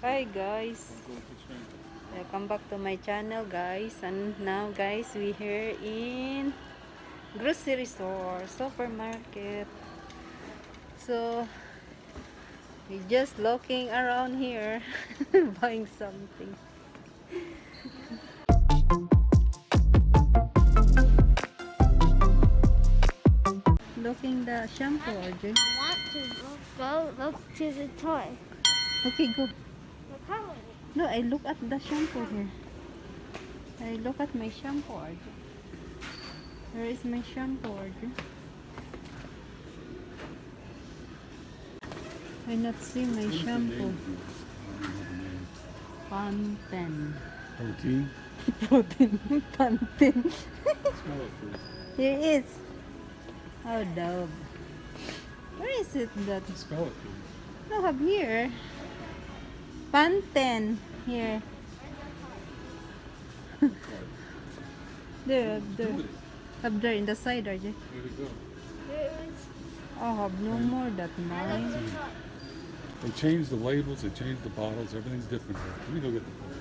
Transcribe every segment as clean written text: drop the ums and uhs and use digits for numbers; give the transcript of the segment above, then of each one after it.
Hi guys, welcome back to my channel guys. And now guys, we here in grocery store, supermarket. So we just looking around here buying something. Looking the shampoo, RJ. I want to go look to the toy. Okay, go. Look how it is. No, I look at the shampoo here. I look at my shampoo, RJ. Where is my shampoo, RJ? I not see my shampoo. Pantene. Protein. Protein. Pantene. Smell it first. Here is. Oh, Dove. Where is it that? Spell it please. No, have here. Pantene. Here. There, up there. Up there in the side, RJ. Where'd it go? There it is. Oh, have no more that mine. They changed the labels, they changed the bottles, everything's different here. Let me go get the bottle.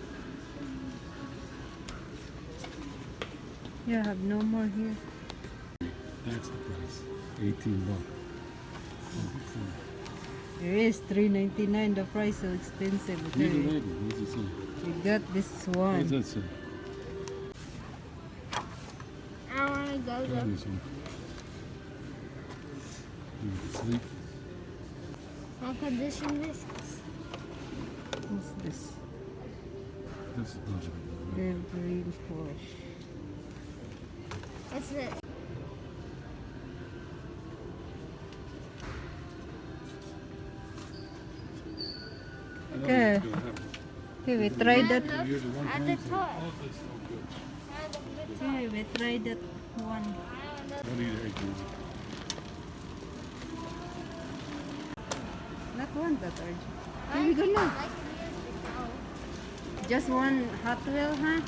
Yeah, have no more here. That's the price. $18. There is $3.99. The price so expensive. Read the Okay. label. What does it say? We got this What does one. that say? I want to go Try look. this one. You can sleep. I'll condition biscuits. What's this? This is not it. Every Porsche. What's this? I know Okay. you're gonna have it. Okay, we try that. You're the one At who the owns it. toy. All of this is no good. Okay, we try that one. Don't eat egg, man. Not one that RJ. Here we go now. Just one Hot Wheel, huh?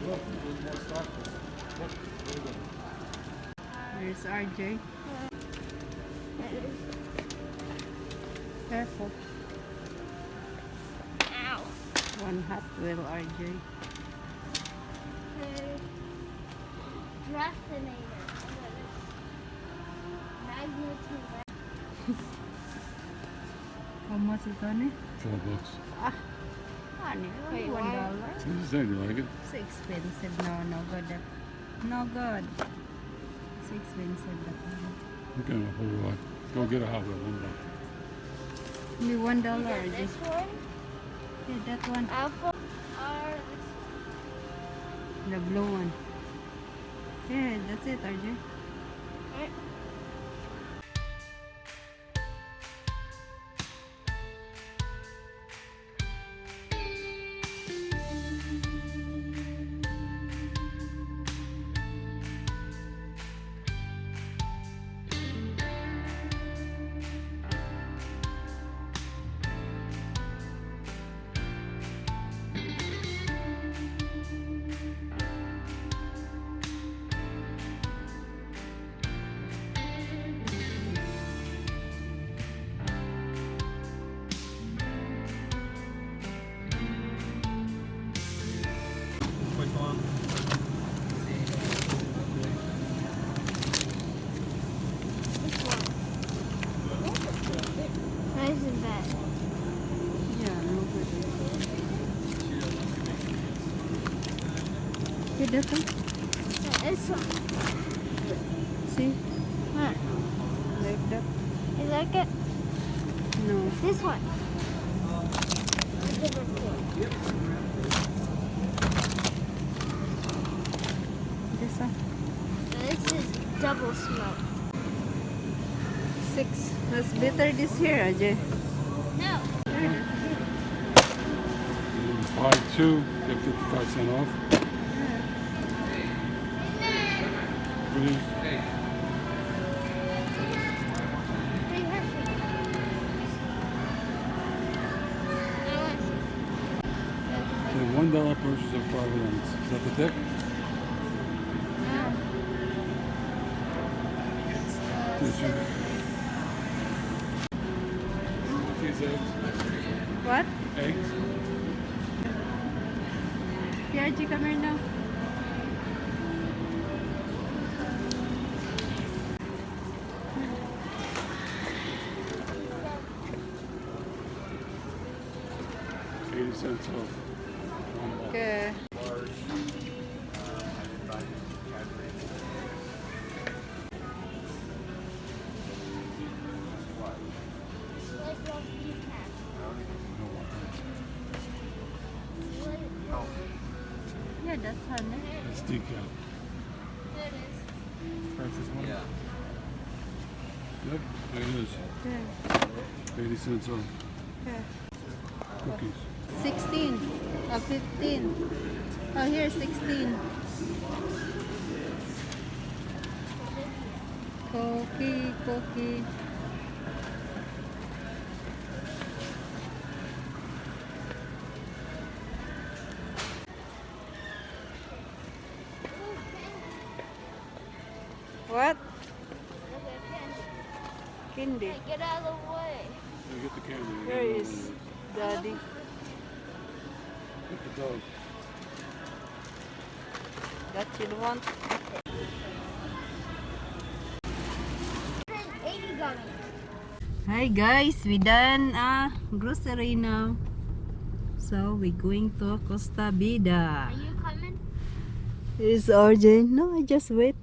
Look, there's more stock there. Look, there you go. There's RJ. Careful. Ow. One Hot Wheel, RJ. Draftonator. Magnitude. How much is on it? $12. Ah, honey, Wait, $1. why? So you said you like it? It's expensive. No, no good. No good. It's expensive. That one. Okay, a whole lot. Go get a Hot Wheel. Only $1. Yeah, RJ. this one. Yeah, that one. Alpha. Or The blue one. Yeah, that's it, RJ. this. Nice and bad. Yeah, no good. Okay, that one. This one. See? What? Like that. You like it? No. This one. A different one. This one. This is double smoke. 6. That's better this here, Ajay. No. Buy two, get 55% off. Really? Hey, Hershey. I want some. So $1 purchase of 5 lemons. Is that the thick? No. Tissue. these eggs? What? Eggs? Yeah, Archie, come here now. $0.80 off. Okay. Yeah, that's honey. That's decaf. Francis one? Yeah. Yep, there it is. Yeah. 80 cents off. Yeah. Cookies. 16. 15. Oh, here's 16. Cookie. What? Candy. Hey, get out of the way. Yeah, get the candy. Where is Daddy? Get the dog. That you want? 80 gummies. Hi guys, we done grocery now. So we're going to Costa Vida. Are you coming? Is RJ? No, I just wait.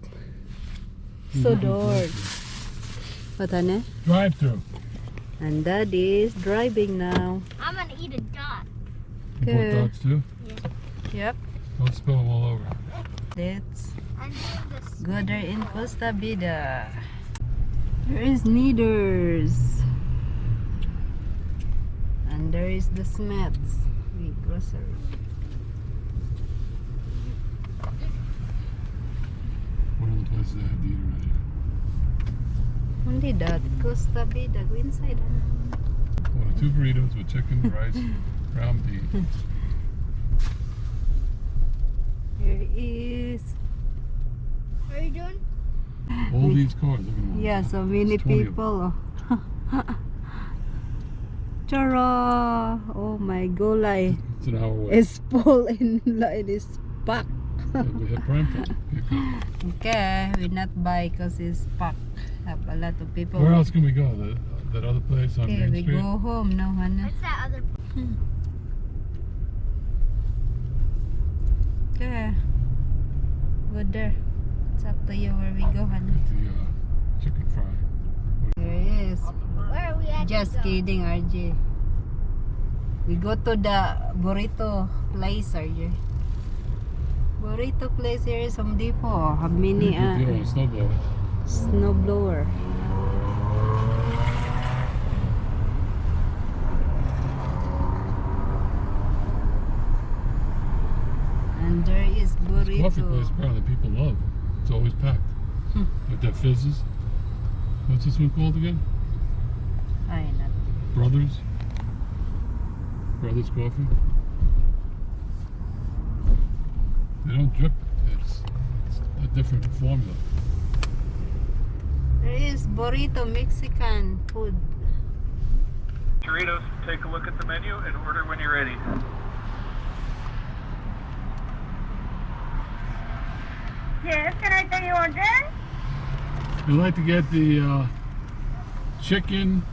So dark. What honey? Drive through. And Daddy is driving now. I'm gonna eat a dot. You Okay. bought dogs too? Yep. Don't spill them all over. Let's I'm doing this. go there in Costa Vida. There is Needers. And there is the Smiths. We grocery. What other places they have to eat already? Only that. Costa Vida. Go inside. Order 2 burritos with chicken, rice, ground beef. Here is. What are you doing? All these cars, look at them. Yeah, so many There's 20 of them. people. Chara! Oh my golay. It's an hour away. It's full in line is packed. We had prime time. Okay, we not buy because it's packed. Have a lot of people. Where else can we go? That other place on Okay, Main we Street? go home now, Hannah. What's that other? Okay. Go there. It's up to you where we go, Hannah. Get the chicken fry. There it is. Where are we at? Just kidding, RJ. We go to the burrito place, RJ. Burrito place here is Home Depot. Have many Good deal on a snowblower. snow blower. And there is Coffee place burrito. apparently people love. It's always packed. Like that fizzes. What's this one called again? Ay, not. Brothers Coffee. They don't drip it. It's a different formula. There is burrito Mexican food. Doritos, take a look at the menu and order when you're ready. Yes, can I tell you order? I'd like to get the chicken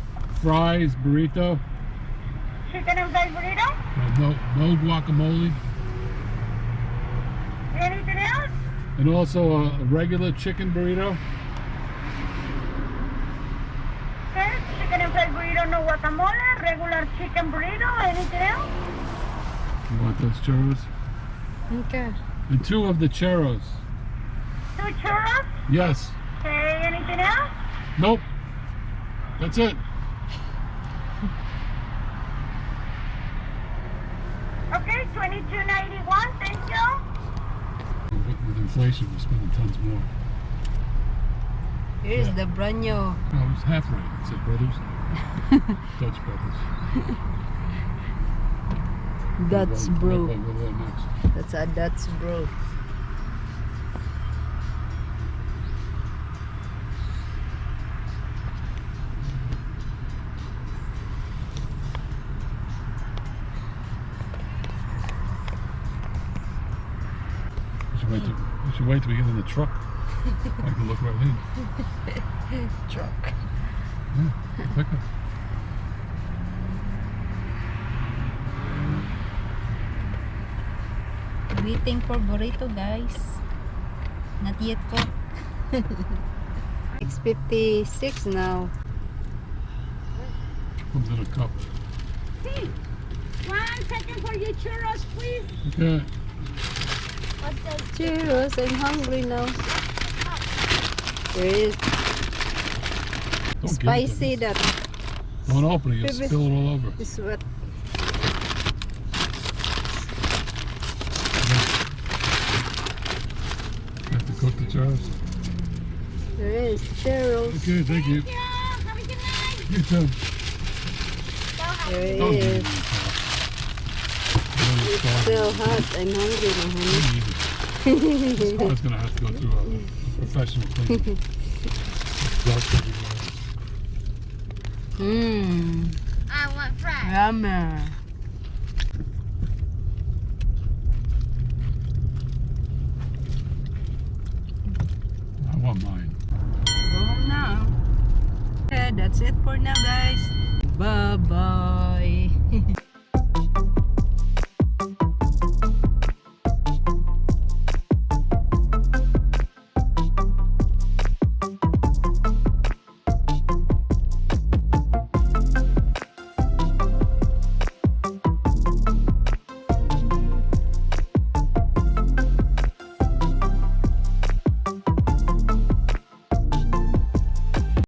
fries burrito. Chicken and fried burrito? No guacamole. Anything else? And also a regular chicken burrito. Okay, chicken and fried burrito, no guacamole, regular chicken burrito, anything else? You want those churros? Okay. And 2 of the churros. 2 churros? Yes. Okay, anything else? Nope. That's it. Okay, $22.91, thank you. With inflation, we're spending tons more. Here's Yeah. the brand new. No, it was half right. It said brothers. Dutch brothers. Dutch Right, bro. right, we're there next. That's a Dutch bro. You should wait till we get in the truck. I can look right in. Truck. Yeah, pickup. Waiting for burrito, guys. Not yet cooked. 6:56 now. Comes in a cup. Hey, 1 second for your churros, please. Okay. What's that? Cheers, I'm hungry now. There is Don't spicy give it to that us. Don't open it, you'll Baby. spill it all over. is what. You have to cook the churros. There is churros. Okay, thank you. Yeah, have a good night. You too. There Don't it eat is. it. It's still hot. I'm hungry now, honey. This car's gonna have to go through a professional cleaning. Dust everywhere. Mmm. I want fries. Yummy. I want mine. Go home now. Okay, that's it for now, guys. Bye-bye.